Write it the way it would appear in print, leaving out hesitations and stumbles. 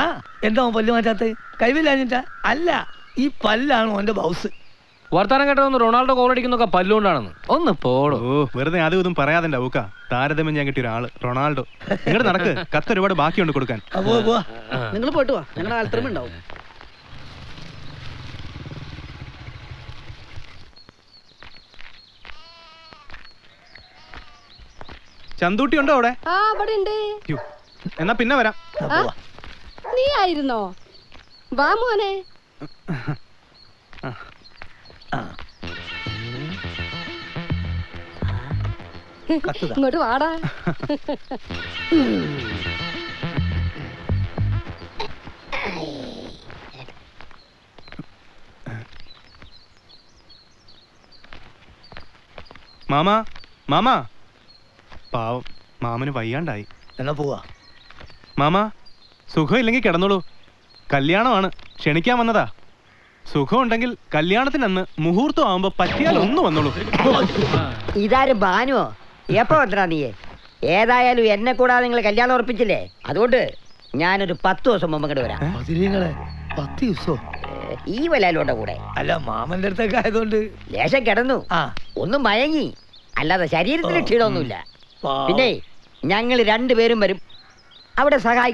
ആ എന്താ പല്ല് മാറ്റാത്ത കൈവില്ലാഞ്ഞിട്ടാ? അല്ല, ഈ പല്ലാണ് ഓന്റെ ബൗസ്. വർത്താനം കേട്ടതൊന്ന് റൊണാൾഡോ ഗോളടിക്കുന്നൊക്കെ പല്ലുകൊണ്ടാണെന്ന്. ഒന്ന് പോടോ. ഓ വെറുതെ അതും ഇതും പറയാതെ ഊക്ക. താരതമ്യം ഞാൻ കിട്ടിയ ഒരാള് റൊണാൾഡോ. ഇങ്ങോട്ട് നടക്ക്, കത്ത് ഒരുപാട് ബാക്കിയുണ്ട് കൊടുക്കാൻ. നിങ്ങൾ പോയിട്ട് വാ, ഞങ്ങളുടെ ആൾത്തരമ ഉണ്ടാവും. ചന്തൂട്ടി ഉണ്ടോ അവിടെ? ആ അവിടെ ഉണ്ട്. എന്നാ പിന്നെ വരാം. നീ ആയിരുന്നോ? വാ മോനെ. ഇങ്ങോട്ട് വാടാ. മാമാ മാമാ, പാവം മാമന് വയ്യാണ്ടായി. എന്നാ പോവാ. മാമാ സുഖമില്ലെങ്കിൽ കിടന്നോളൂ. കല്യാണമാണ്, ക്ഷണിക്കാൻ വന്നതാ. സുഖം ഉണ്ടെങ്കിൽ കല്യാണത്തിനന്ന് മുഹൂർത്തം ആവുമ്പോ പറ്റിയാൽ ഒന്ന് വന്നോളൂ. ഇതാരും ബാനുവോ? എപ്പോ വന്നാ നീയെ? ഏതായാലും എന്നെ കൂടാതെ നിങ്ങൾ കല്യാണം ഉറപ്പിച്ചില്ലേ, അതുകൊണ്ട് ഞാനൊരു 10 ദിവസം മുമ്പ് ഇങ്ങോട്ട് വരാം. 10 ദിവസോ? ഈ വലാലോടെ കൂടെ. അല്ല, മാമന്റെ അടുത്തൊക്കെ ആയതുകൊണ്ട് ലേശം കിടന്നു, ഒന്നും മയങ്ങി, അല്ലാതെ ശരീരത്തിന് ക്ഷീണമൊന്നുമില്ല. പിന്നെ ഞങ്ങൾ 2 പേരും വരും അവിടെ സഹായിക്കാൻ.